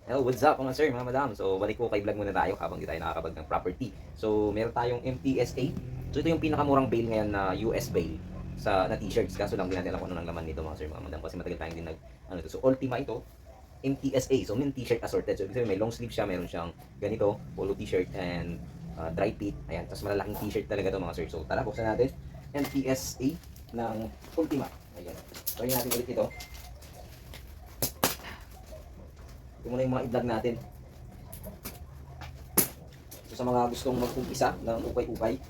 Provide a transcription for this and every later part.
Hello, what's up mga sir, mga madam? So, balik ko kay vlog muna tayo habang di tayo nakakabag ng property. So, meron tayong MTSA. So, ito yung pinakamurang bail ngayon na US bail sa na t-shirts. Kaso lang, di natin alam kung ano ng laman nito mga sir, mga madam. Kasi matagal tayong din ano ito. So, Ultima ito, MTSA. So, may t-shirt assorted. So, ibig sabihin, may long sleeve siya, meron siyang ganito, polo t-shirt and dry fit. Ayan, tapos malalaking t-shirt talaga to mga sir. So, tara, buksan natin. MTSA ng Ultima. Ayan. So, natin ulit ito. Ito muna yung mga i-vlog natin. So sa mga gustong mag-umpisa ng ukay-ukay,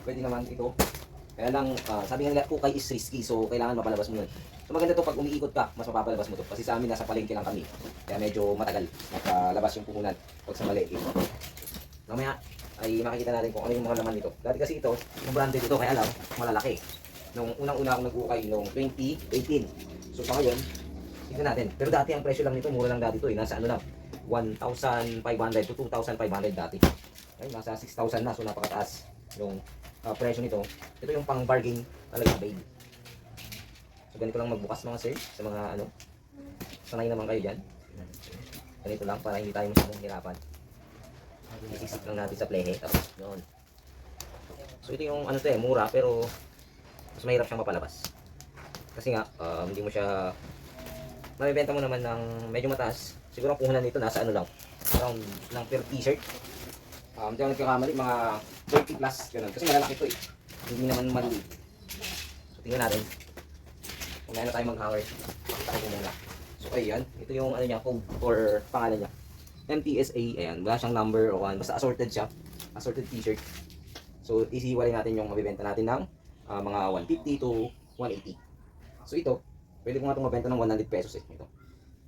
pwede naman ito. Kaya lang, sabi nga nila, ukay is risky, so kailangan mapalabas mo yun. So maganda to pag umiikot ka, mas mapapalabas mo to. Kasi sa amin, nasa palengke lang kami. Kaya medyo matagal makalabas yung puhunan pag sa mali. Mamaya ay makikita natin kung ano yung mga laman nito. Dati kasi ito, yung branded ito, kaya lang, malalaki. Nung unang-una akong nag-ukay, noong 2018. So sa ngayon, tignan natin. Pero dati ang presyo lang nito, mura lang dati ito eh. Nasa ano lang, 1,500 to 2,500 dati. Ay, nasa 6,000 na. So napakataas yung presyo nito. Ito yung pang bargain talaga baby. So ganito lang magbukas mga sir. Sa mga ano, sanay naman kayo dyan. Ganito lang para hindi tayo masyadong hirapan. Isisip lang natin sa plehe. Tapos yun. So ito yung ano to eh, mura pero mas mahirap siyang mapalabas. Kasi nga, hindi mo siya mabibenta mo naman ng medyo mataas. Siguro ang puhunan nito nasa ano lang, around lang per t-shirt. Hindi ako nagkakamali, mga 30 plus, ganun. Kasi malalaki ito eh. Hindi naman maliit. So tingnan natin kung meron tayo mag-hanger. Pakita ko muna. So ayan, ito yung ano niya, code or pangalan niya. MTSA, ayan, wala siyang number o ano, basta assorted siya. Assorted t-shirt. So isiwalay natin yung mabibenta natin ng mga 150 to 180. So ito, pwede ko nga itong mabenta ng 100 pesos eh. Ito.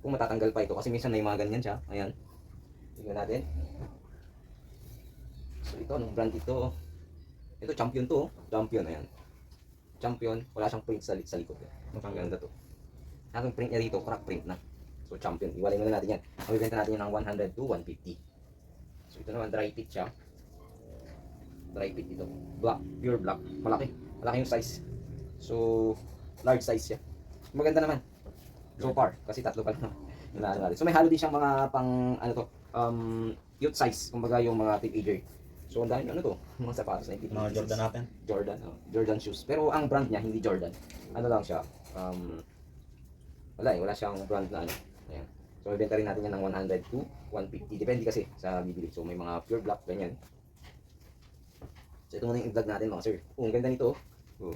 Kung matatanggal pa ito. Kasi minsan may mga ganyan siya. Ayan. Tingnan natin. So ito, anong brand ito? Ito, Champion to. Champion, ayan. Champion. Wala siyang print sa likod. Ang ganda to. Ang print niya dito, crack print na. So Champion. Iwalay muna natin yan. Mabibenta natin yan ng 100 to 150. So ito naman, dry fit siya. Dry fit ito. Black. Pure black. Malaki. Malaki yung size. So, large size siya. Maganda naman. So far, kasi tatlo pa lang natin. So may halo din siyang mga pang ano to, youth size, kumbaga yung mga teenager. So ang dami ano to, mga sapatos na Mga Jordan natin. Jordan, Jordan shoes. Pero ang brand niya hindi Jordan. Ano lang siya, wala siyang brand na ano. Ayan. So ibenta rin natin yan ng 100 to 150. Depende kasi sa bibili. So may mga pure black ganyan. So ito muna yung i-vlog natin mga sir. Ang ganda nito. Oh.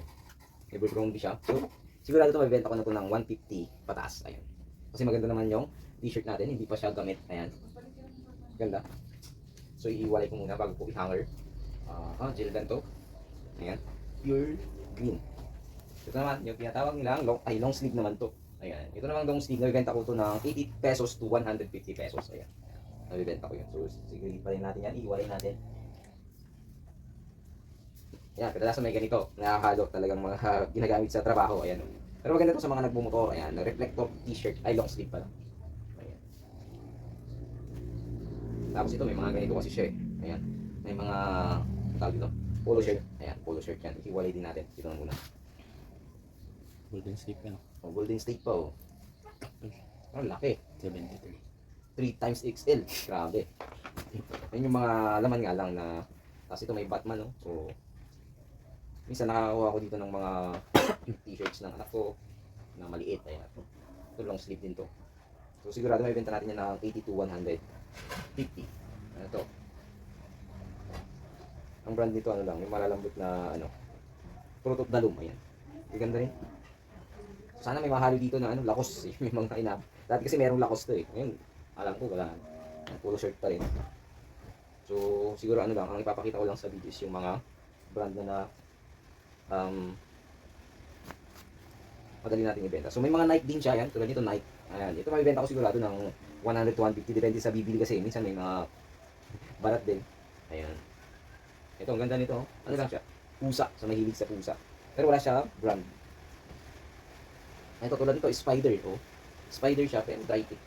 Evergrande siya. So sigurado ito mabibenta ko na ito ng 150 pataas. Ayun. Kasi maganda naman yung t-shirt natin. Hindi pa siya gamit. Ayan. Ganda. So iiwalay ko muna bago ko i-hanger. Gildan to. Ayan. Pure green. Ito naman, yung tinatawag nilang long sleeve naman to. Ayan. Ito naman long sleeve. Nabibenta ko to ng 80 pesos to 150 pesos. Ayan. Nabibenta ko yun. So sige pa rin natin yan. Iiwalay natin. Ayan, kadalasan may ganito, nakahalo talagang mga ginagamit sa trabaho, ayan. Pero maganda to sa mga nagbumotor, ayan, reflector t-shirt, ay long sleeve pala. Ayan. Tapos ito may mga ganito kasi siya eh. Ayan. May mga tawag dito, polo shirt. Ayan, polo shirt yan. Ihiwalay din natin. Ito na muna. Golden Sleep yan. Oh, Golden State pa oh. Oh, laki. 73. 3 times XL. Grabe. Yan yung mga laman nga lang na tapos ito may Batman no. So minsan nakakakuha ko dito ng mga t-shirts ng anak ko na maliit. Ayan. Ito long sleeve din to. So sigurado may benta natin yan ng 80 to 150. Ano to? Ang brand nito ano lang, yung malalambot na ano, Fruit of the Loom. Ayan. Ganda rin. So, sana may mahalo dito na ano, Lacoste. May mga inap. Dati kasi merong Lacoste to eh. Ngayon, alam ko wala. Polo shirt pa rin. So siguro ano lang, ang ipapakita ko lang sa video is yung mga brand na madali natin ibenta. So may mga Nike din siya, yan, tulad nito Nike. Ayan, ito mabibenta ko sigurado ng 100 to 150 depende sa bibili kasi minsan may mga barat din. Ayan. Ito ang ganda nito. Ano lang siya? Pusa, sa mahilig sa pusa. Pero wala siya brand. Ito tulad nito Spider, oh. Spider siya pero dry fit.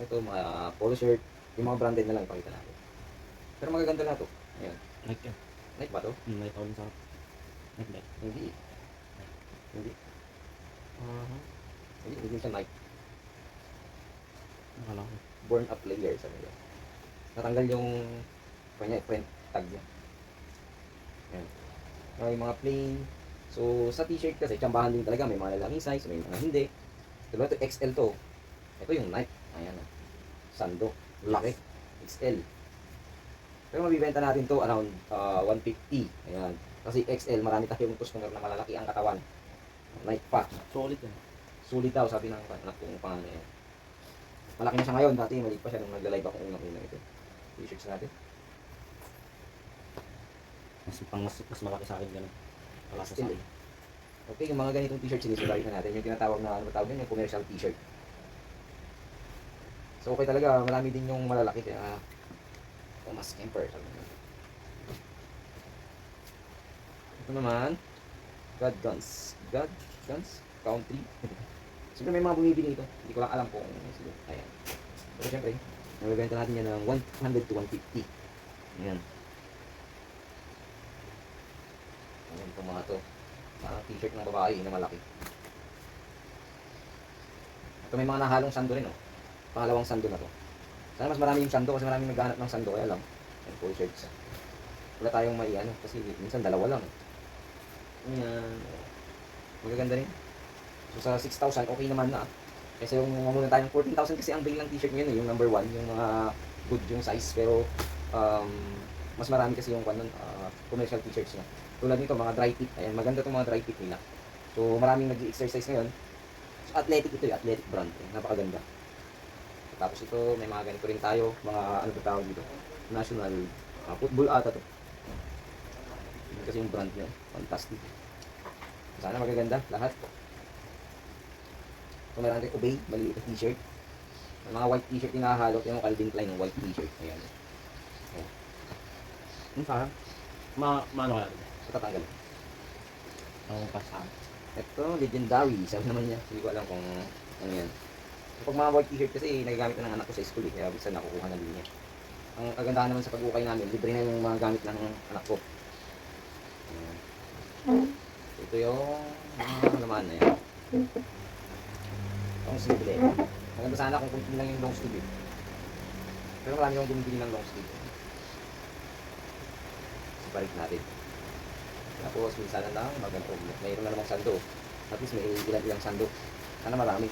Ito mga polo shirt, yung mga branded na lang ipakita natin. Pero magaganda na to. Ayan. Nike yan. Nike ba to? Nike ako sa Nike. Hindi. Hindi. Hindi siya Nike. Akala ko. Born a player, sabi nila. Natanggal yung kanya print tag niya. Ayan. Yung mga plain. So, sa t-shirt kasi, tsambahan din talaga. May mga lalaking size, may mga hindi. Diba ito, XL to. Ito yung Nike. Ayan. Sando. Laki. XL. Pero mabibenta natin to around 150. Ayan. Kasi XL, marami tayong customer na malalaki ang katawan. Nike pa. Solid yan. Sulit daw, sabi ng anak kong pangalan niya. Malaki na siya ngayon. Dati, maliit pa siya nung nagla-live ako unang-unang ito. T-shirts natin. Mas malaki sa akin ganun. Wala sa Still akin. Okay, yung mga ganitong t-shirt sinusulit na natin. Yung tinatawag na, ano ba tawag yan? Yung commercial t-shirt. So, okay talaga. Marami din yung malalaki. Kaya, Thomas Kemper. Sabi niya. Ito naman, God Guns. God Guns? Country. Siyempre may mga bumibili nito. Hindi ko lang alam kung sino. Ayan. Pero siyempre, nabibenta natin yan ng 100 to 150. Ayan. Ayan itong mga to. Parang t-shirt ng babae na malaki. Ito may mga nahalong sando rin, oh. Pangalawang sando na to. Sana mas marami yung sando kasi maraming naghahanap ng sando. Kaya lang, yung full shirts. Wala tayong may ano kasi minsan dalawa lang. Ayan. Magaganda rin. So sa 6,000, okay naman na. Kasi yung muna tayong 14,000 kasi ang bill ng t-shirt ngayon, yung number 1, yung mga good yung size. Pero mas marami kasi yung commercial t-shirts niya. Tulad nito, mga dry fit. Ayan, maganda itong mga dry fit nila. So maraming nag-exercise ngayon. So, athletic ito, yung athletic brand. Napakaganda. Tapos ito, may mga ganito rin tayo. Mga ano ba tawag dito? National football ata to. Yun kasi yung brand niya. Fantastic. Sana magaganda lahat. So meron rin Obey, maliit na t-shirt. May mga white t-shirt yung nakahalot. Yung Calvin Klein ng white t-shirt. Ayan. Ayan. Yung parang, maano ka natin. So tatanggal. Ang pasahan. Ito, legendary. Sabi naman niya. Hindi ko alam kung ano yan. Kapag mga white t-shirt kasi nagagamit na ng anak ko sa school kaya bisa nakukuha na din niya. Ang kagandahan naman sa pag-ukay namin, libre na yung mga gamit ng anak ko. Ito yung mga naman na yan. Long sleeve din. Maganda sana kung kunti lang yung long sleeve. Pero marami akong bumibili ng long sleeve. Siparit natin. Tapos minsan na lang, mayroon na namang sando. At least may ilang sando. Sana marami.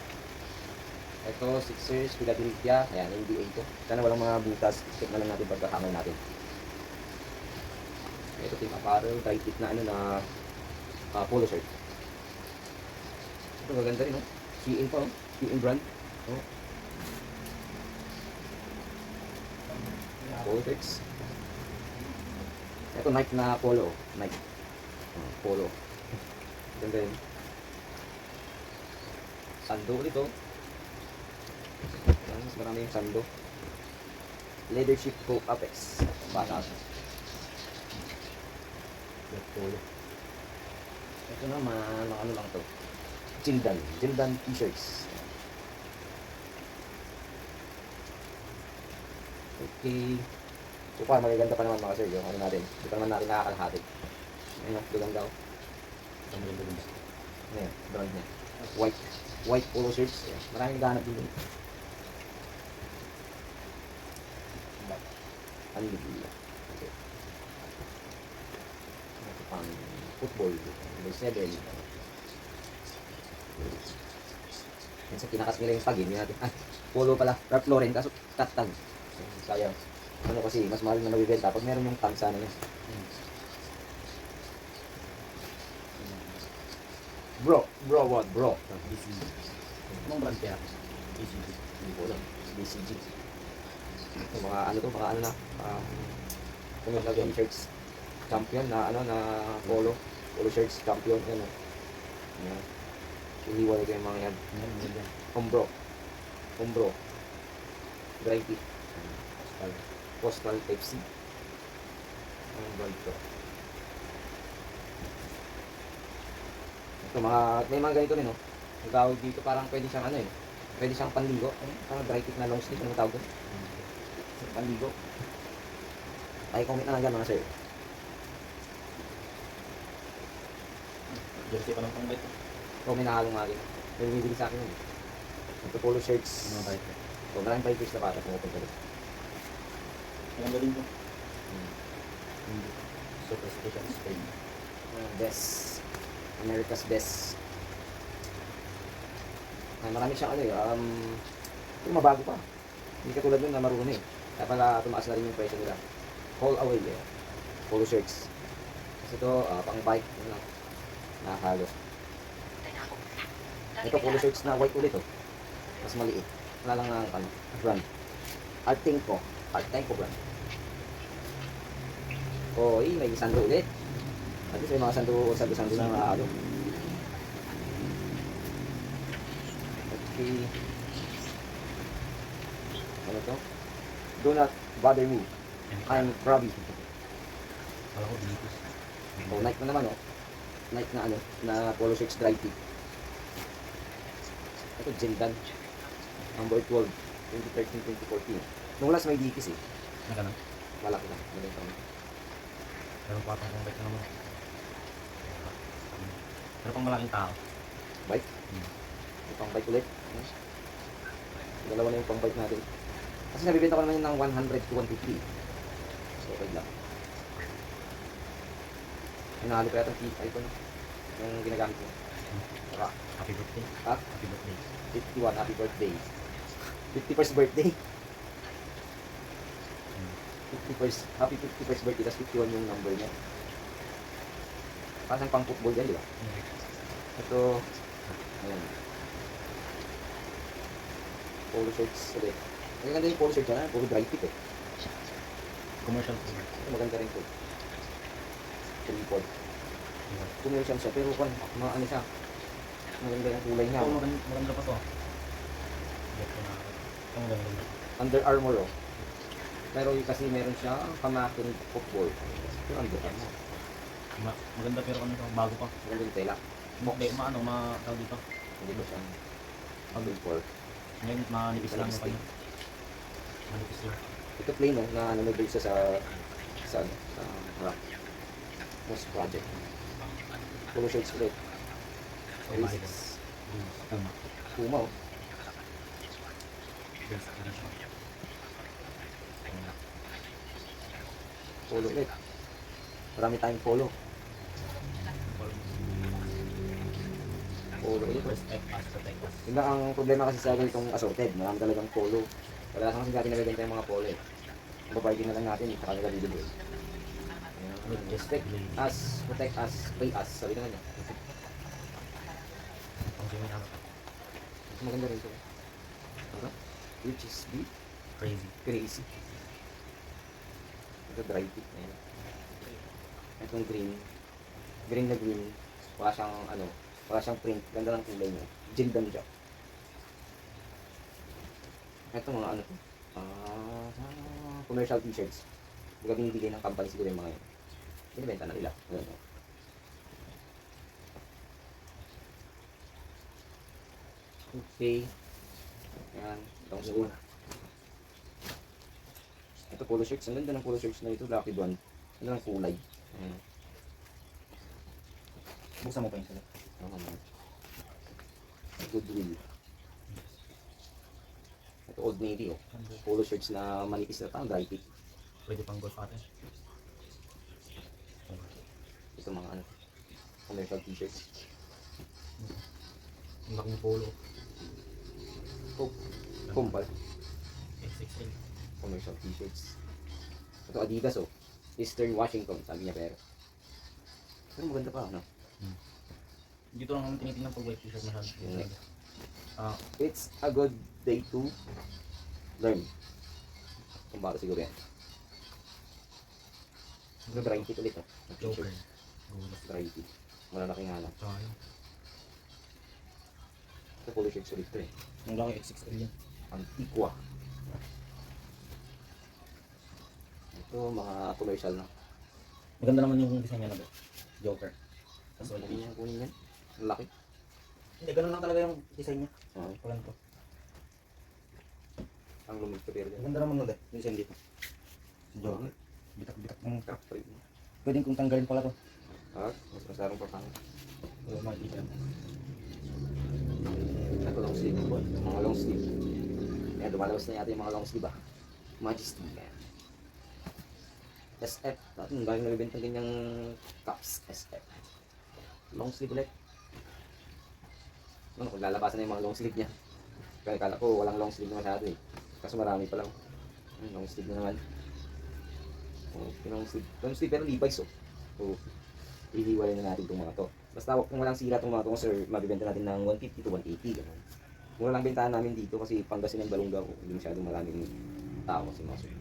Ito, Sixers, Philadelphia. Ayan, NBA ito. Sana walang mga butas. Check na lang natin pagkakamay natin. Ito, team apparel. Dry fit na ano na polo shirt. Ito, maganda rin, no? Shein pa, oh. Shein brand. Oh. Polo shirts. Ito, Nike na polo. Nike. Polo. Ganda rin. Sando ulit, oh. Mas marami yung sando. Leather Shift Pro Apex. Bata. Polo. Ito naman, ano lang to. Jildan t-shirts. Okay. So far, magaganda pa naman mga sir. Yung ano natin. Hindi pa naman natin nakakalahati. Ayun, gaganda daw. Ang maganda din. Ano yan? Brand niya. White polo shirts. Ayan. Maraming ganap din. Alhamdulillah. Okay. Ito pang football. Number 7. Yan sa kinakas nila yung tag. Hindi natin. Polo pala. Ralph Lauren. Kaso cut tag. Sayang. Ano kasi, mas mahal na nabibenta. Pag meron yung tag sana yun. Bro, what? Bro. BCG. Anong brand kaya? BCG. Hindi ko alam. BCG. Ito, mga ano to, mga ano na. Commercial t-shirts. Champion na ano na polo. Polo shirts, champion. Yan o. Yan. Iniwalay ko yung mga yan. Umbro. Dry fit. Postal Pepsi. Ang brand to. Ito, may mga ganito rin, no? Ang tawag dito, parang pwede siyang ano eh. Pwede siyang panligo. Parang dry fit na long sleeve. Ano tawag doon? Panligo. Ay, comment na lang dyan mga sir. Jersey pa ng pang-bite. Kung may nahalong nga rin. May bumibili sa akin yun. Ito polo shirts. Mga bike. So, maraming bikers na bata pumupunta dito. Ang galing ko. Hmm. Super special Spain. Best. America's best. Ay, marami siyang ano eh. Ito mabago pa. Hindi katulad nun na marunong eh. Kaya pala tumaas na rin yung presyo nila. Haul away eh. Polo shirts. Kasi ito, pang bike. Ano, nakakalo. Ito polo shirts na white ulit oh. Mas maliit. Wala lang ang ano, brand. Artenco. Artenco brand. Oy, may sando ulit. At least may mga sando na nakakalo. Okay. Ano to? Do not bother me. I'm Robbie. Wala ko dito. So, Nike na naman, oh. Nike na ano, na polo shirts dry fit. Ito, Jindan. Number 12, 2013-2014. Nung last may dikis eh. Na ganun. Malaki na. Maling taon. Pero patong kong bike na naman. Pero pang malaking tao. Bike. Yung pang bike ulit. Dalawa na yung pang bike natin. Kasi nabibenta ko naman yun ng 100 to 150. So, okay lang. Hinahalo ko yata yung iPhone. Yung ginagamit ko. Saka, Happy birthday. ha? Happy birthday. 51, happy birthday. 51st birthday. 51st, happy 51st birthday, tapos 51 yung number niya. Parang pang football yan, di ba? Ito, ayan. Polo shirts ulit. Ang ganda yung polo shirts yan, puro dry fit eh. Commercial po. Ito maganda rin po. Tripod. Commercial siya, pero kung ano siya, maganda yung kulay niya. Ito maganda pa to. Ito na. Ito maganda. Under Armour oh. Pero kasi meron siya pamakin football. Yung Under Armour. Maganda pero ano ito, bago pa. Maganda yung tela. Hindi, tawag dito. Hindi ba siya Under for. Ngayon, manipis lang yung kanya. Manipis lang. Ito plain oh, na ano nag sa rock. Most project. Polo shirts ulit. So, bakit? Basics. Tama. Puma oh. Basic na siya. Polo ulit. Marami tayong polo. Polo ulit. First type pass to type pass. Yun lang ang problema kasi sa ganitong assorted. Marami talagang polo. Wala sa kasi natin nabibenta yung mga polo eh. Babargin na lang natin eh. Saka nila bibili eh. Ayan. Respect us, protect us, pay us. Sabi naman niya. Ang gawin namin. Mas maganda rin ito. Ano? Which is the Crazy. crazy. Ito dry fit na yan. Itong green. Green na green. Wala siyang ano. Wala siyang print. Ganda ng kulay niya. Jindan siya. Ito mga ano to. Commercial t-shirts. Baga binibigay ng company siguro yung mga yun. Binibenta na nila. Ayan, oh. Okay. Ayan. Itong school. Ito polo shirts. Ang ganda ng polo shirts na ito. Lucky one. Ang ganda ng kulay. Ayan. Buksan mo pa yung sila. Goodwill. Ito Old Navy oh. Polo shirts na manipis na pang dry fit. Pwede pang golf atin. Ito mga ano. Commercial t-shirts. Ang laking polo. Kumpal. XXL. Commercial t-shirts. Ito Adidas oh. Eastern Washington. Sabi niya pero maganda pa ano. Dito lang kami tinitingnan pag white t-shirt masyado. Yeah. Ah, It's a good day to learn. Kumbara siguro yan. Ito dry fit ulit oh. Joker. T-shirt. Dry fit. Malalaki nga lang. Tayo. Ito polo shirts ulit ito eh. Ang laki XXL yan. Antigua. Ito mga commercial na. Maganda naman yung design niya na ba? Joker. Tapos Ano yung kunin yan? Ang laki. hindi, ganun lang talaga yung design niya. Oo. Walang to. Ang lumig ko pero yan. Maganda naman nun eh. Yung design dito. Joker. Bitak-bitak. Kapag. Pwedeng kung tanggalin pala to. Mas masarang pa pang. Makikita. Ito lang sleeve. Mga long sleeve. Ayan, lumalabas na yata yung mga long sleeve ah. Majesty. Ayan. SF. Dati nung galing nabibenta ng ganyang cups. SF. Long sleeve ulit. Ano, kung lalabasan na yung mga long sleeve niya. Kaya kala ko walang long sleeve na masyado eh. Kaso marami pa lang. Long sleeve na naman. Oh, long sleeve. Long sleeve pero Levi's oh. So, ihiwalay na natin itong mga to. Basta kung walang sira itong mga to, sir, mabibenta natin ng 150 to 180. Ganun. Mura lang bentahan namin dito kasi Pangasinan Balonga ko. Hindi masyadong maraming tao kasi mga sir.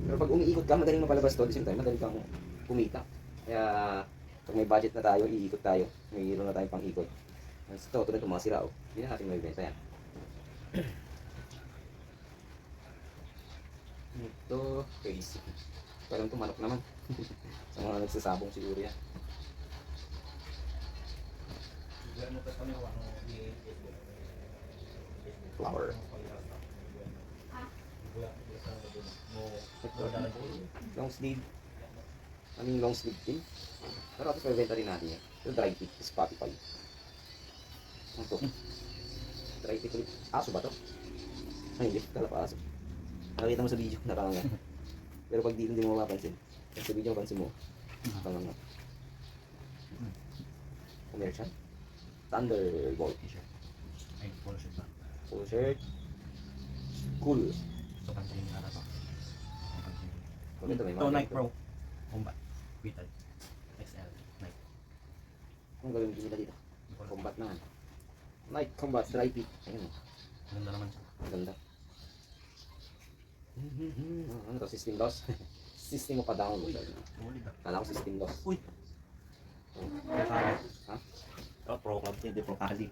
Pero pag umiikot ka, madaling mapalabas to. At the same time, madaling kang kumita. Kaya, pag may budget na tayo, iikot tayo. May hero na tayong pang-ikot. Ito, tulad ng mga sira, oh. Hindi na natin mabibenta yan. Ito, crazy. Parang ito manok naman. Sa mga nagsasabong siguro yan. Flower. Ito, long sleeve. Long sleeve din. Pero at least mabibenta rin natin yan. Ito dry fit, Spotify. Ano to? Dry fit ulit. Aso ba to? Ay, hindi. Kala pa aso. Nakita mo sa video, nakanga. Pero pag di, hindi mo mapapansin. Pag sa video, mapansin mo. Nakanga. Commercial. Thunderbolt. Ay, polo shirt ba? Full shirt. Cool. Ito pansin yung harap ako. Ito may Ito mga Nike Pro. Combat. Vital. XL. Nike. Ang gagawin nila dito. Combat naman. Nike Combat Dry Fit. Ayun. Ganda naman siya. Ang ganda. Ano to? System loss? System mo pa download. Ulit ah. Kala ko system loss. Uy! Oh. Ha? Ito, Pro Club. Hindi Pro Kali.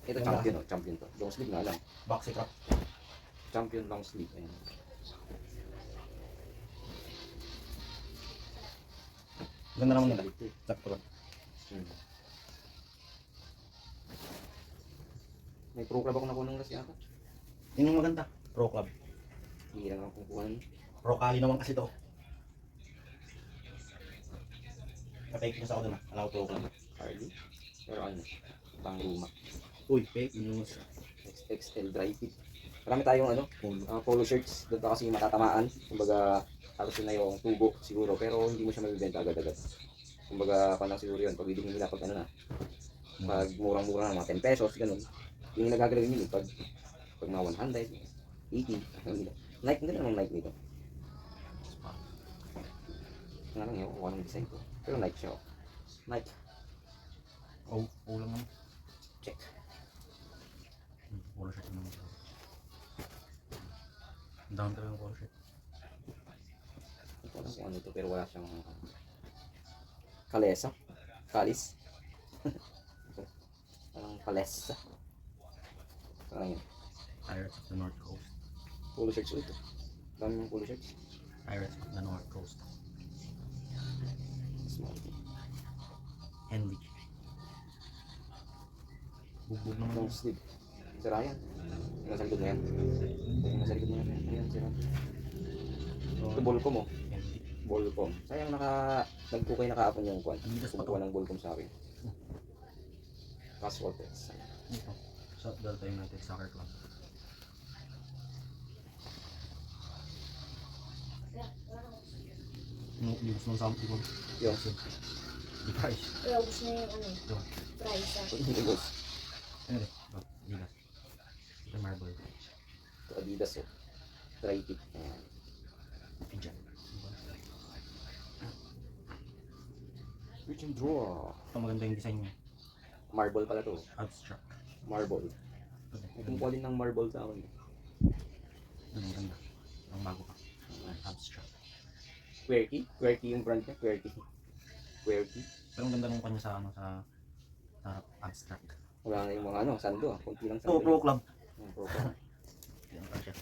Ito champion oh. Champion to. Long sleeve na lang. Boxy Cup. Champion long sleeve. Ayun. Ganda naman nila. Ito eh. Sakto lang. May pro club ako nakuha ng ras yata. Yun yung maganda. Pro Club. Hindi lang ako kukuha. Pro Kali naman kasi to. Ka-fake news ako dun ah. Alam ko Pro Club. Hardy. Pero ano? Pang luma. Uy, fake news. XXL dry fit. Marami tayong ano, polo shirts. Doon pa kasi matatamaan. Kumbaga, halos yun na yung tubo siguro. Pero hindi mo siya mabibenta agad-agad. Kumbaga, pa lang siguro yun. Pag bibigyan nila pag ano na. Pag murang-mura na, mga 10 pesos, ganun. Yung nagagawin nila pag mga 100, 80, ano nila. Nike, hindi naman Nike nito. Nga lang yun, kung anong design ko. Pero Nike siya. Nike, Oh, ulam naman. check. Polo shirt naman. Ang dami talaga ng polo shirt. Hindi ko alam kung ano ito, pero wala siyang kalesa. Kalis. Parang kalesa. Parang yun. Pirates of the North Coast. Polo shirts ulit ito. Dami yung polo shirts. Pirates of the North Coast. Small. Henry. Bugbog naman. Long sleeve. Sira yan. Yung nasa likod na yan. Yung nasa likod na yan. Ayan, sira. Ito Bolcom oh. Henry. Bolcom. Sayang nagpukay nakahapon yung kwan. Adidas pa to. Kumukuha ng Bolcom sa akin. Casual text. Ito. South Delta United Soccer Club. Yung gusto ng sample ko. Yung. Di price. Kaya ubus na yung ano, Ito. price ah. Ito boss. Ano rin? Ito. Adidas. Ito marble. Ito Adidas oh. Dry fit. Ayan. Pigeon. Reach and draw. Ito maganda yung design niya. Marble pala to. Abstract. Marble. May kumukuha din ng marble sa akin. Ang maganda. Ang bago pa. Abstract. Quirky. Quirky yung brand niya. Quirky. Quirky. Pero ang ganda nung kanya sa ano sa harap. Abstract. Wala na yung mga ano, sando ah. Kunti lang Ito, sando. Pro Club. Pro Club. Yan pa siya.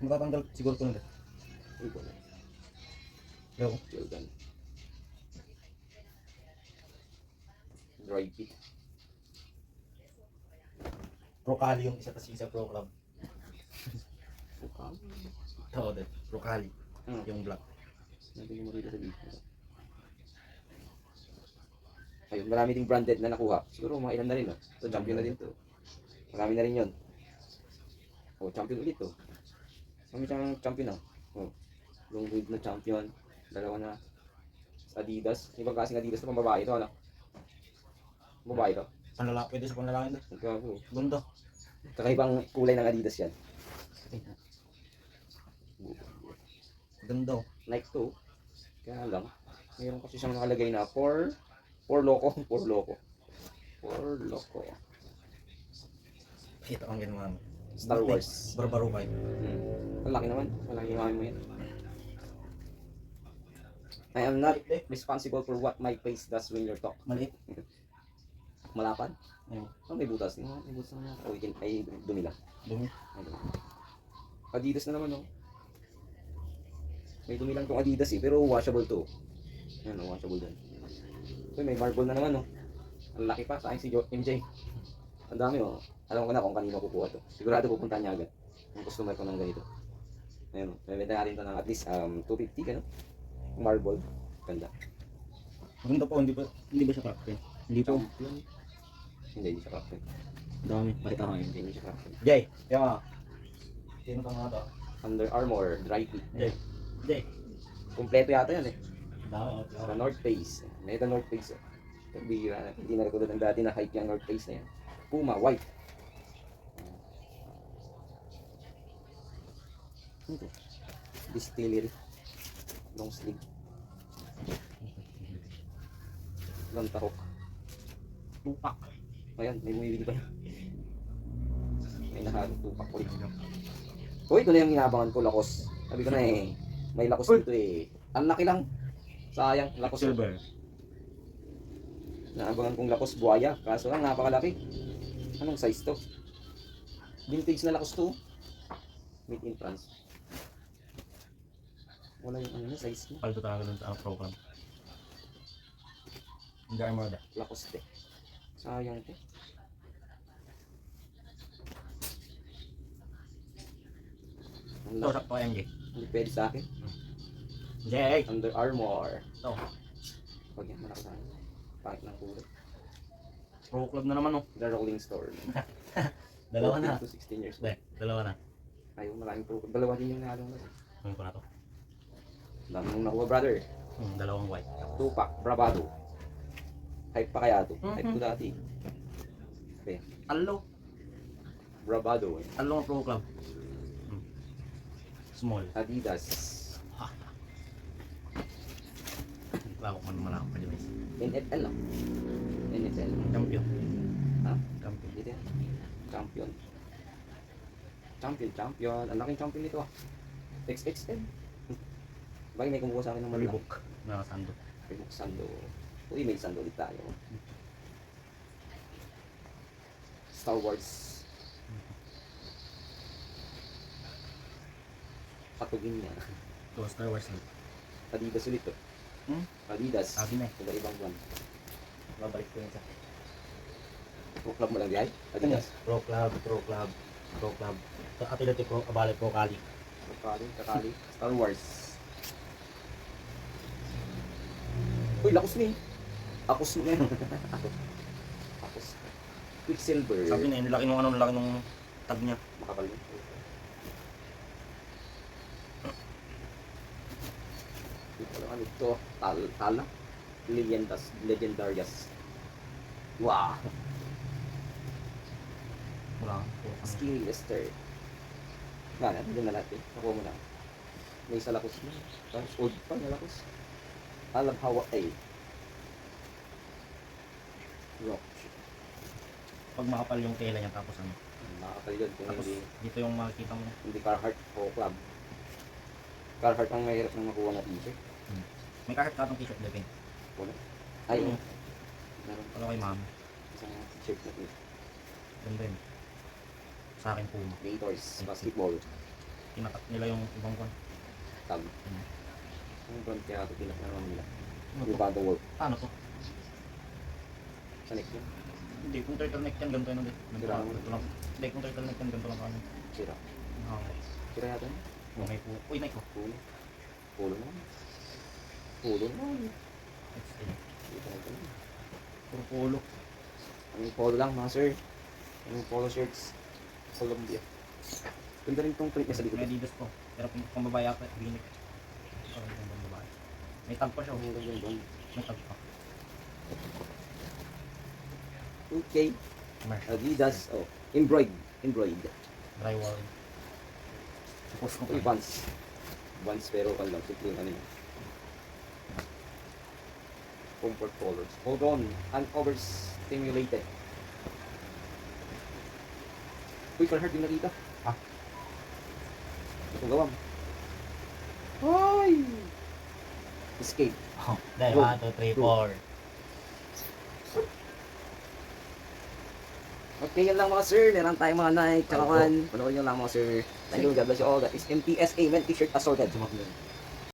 Matatanggal siguro ko nila. Uy, wala. Pero Well done. Dry fit. Pro Kali yung isa kasi sa Pro Club. Ito din. Pro Kali. Yung black. Natin mo rito sa dito. Ayun, marami ding branded na nakuha. Siguro mga ilan na rin, no? So, champion na din to. Marami na rin yun. Oh, champion ulit to. Marami siyang champion, ah. Oh, long wave na champion. Dalawa na. Adidas. Ibang klaseng Adidas to, pang babae to, ano? Babae to. Panlalaki, pwede sa panlalaki na. Gago. Ganda. Kakaibang kulay ng Adidas yan. Ganda. Nike to. Kaya lang, mayroon kasi siyang nakalagay na for loco. Ito ang ginawa mo. Star Wars. Barbaro kayo. Ang laki naman. Malaki yung mo yan. I am not responsible for what my face does when you're talk. Maliit. Malapad? Ayun. Oh, may butas. May butas na. Oh, ay dumi lang. Dumi. Ay, dumi. Adidas na naman, oh. May dumi lang tong Adidas eh, pero washable to. Ayan, oh, washable din. So, may marble na naman, oh. Ang laki pa sa akin si MJ. Ang dami, oh. Alam ko na kung kanino kukuha to. Sigurado pupunta niya agad. Ang customer ko ng ganito. Ayun, may benta natin to ng at least 250, gano'n. Marble. Ganda. Maganda po, hindi ba siya crack? Hindi po. Champion. Hindi siya captain. Dami. Pakita ko ngayon. Hindi siya captain. Jay, kaya sino ka nga to? Under Armour, dry fit. Jay. Kompleto yata yan eh. Dami. Sa North Face. May ito North Face. Oh. Bihira na. Hindi na katulad ng dati na hype yung North Face na yan. Puma, white. Ito. Distillery. Long sleeve. Long tahok. Tupak. Ayan, may bumibili pa yan. May nahalong tupak ulit. Uy, ito na yung inabangan ko, Lakos. Sabi ko na eh, may Lakos dito eh. Ang laki lang. Sayang, Lakos. Silver. Naabangan kong Lakos buhaya, kaso lang napakalaki. Anong size to? Vintage na Lakos to. Made in France. Wala yung ano na size na. Paldo talaga dun sa program. Hindi ay mga Lakos de. Sayang to. Ang Ito, laki. sakto MJ. Hindi pwede sa akin. Jay! Under Armour. Ito. Huwag yan, malaki sa akin. Pangit ng kulay. Pro club na naman oh. The Rolling Stone. Dalawa na. 14 to 16 years old. Hindi, dalawa na. Ayun, malaking pro. Dalawa din yung nalong. Ngayon ko na to. Dami mong nakuha, brother. Dalawang white. Tupac, Bravado. Hype pa kaya to? Hype to dati. Okay. Allo. Bravado. Allo ang pro club. Small. Adidas. Lawak man malawak pa device. NFL lang. NFL. Champion. Ha? Champion. Dito yan. Champion. Champion. Ang laking champion nito ah. XXL. Bagay may kumuha sa akin ng malaki. Reebok. Na sando. Reebok Sando. Uy, may Sando ulit tayo. Star Wars. Patugin niya. Ito, Star Wars. Adidas ulit to. Adidas. Sabi na eh. Iba ibang buwan. Babalik ko yun sa. Pro club mo lang di ay? Adidas. Pro club. Pro club. Ito, Atleti Pro, Abale Pro Kali. Kakali. Star Wars. Uy, lakos ni. Akos mo yan. Akos. Quicksilver. Sabi na, nilaki nung nilaki nung tag niya. Makapal yun. Ano ito? Tala? Legendarias. Wow! Wala. Skinny Lester. Nga, natin na natin. Nakuha mo na. May isa lakos mo. Tapos old pa na lakos. Alam hawa ay. Rock. Pag makapal yung tela niya tapos ano. Makakapal yun kung Tapos hindi, dito yung makikita mo. hindi Carhartt o club. Carhartt ang mahirap na makuha na t-shirt. May kahit katong t-shirt din. Wala. Ay, Mm. meron Ano kay mami? isang t-shirt na t-shirt. Ganda yun. Sa akin Puma. Gators, basketball, Tinatak nila yung ibang kon. tag. Mm. Ang brand kaya ito tinak na naman nila. Ano to? Ribado work. Paano to? Sa next yun. Hindi, kung turtleneck yan, ganito yun ulit. Ganito Sira. lang, ganito lang. Hindi, kung turtleneck yan, ganito lang kami. Sira. Okay. Sira yata yun. Yung may po. Uy, may ko. Puno. Polo naman. Polo naman. XL. Dito na ito. Puro polo. Ang polo lang mga sir. Ang polo shirts. Columbia. Ganda rin itong print niya sa likod. May Adidas po. Pero kung babae ako, binik. Ikaw rin kung babae. May tag pa siya. Ang ganda doon. May tag pa. Okay. Commercial. Adidas. Oh. Embroid. Drywall. Tapos ko Uy, Vans. Vans pero kan lang. Simple yung ano yun. Comfort colors. Hold on. Overstimulated. Uy, Carhartt yung nakita. Ah. Itong gawam. Ay! Escape. Oh, dahil Go. 1, 2, 3, 4. Okay, yan lang mga sir. Meron tayong mga Nike, tsaka kan. Panoorin nyo lang mga sir. Thank you. God bless you all. That is MTSA men t-shirt assorted. Sumakot.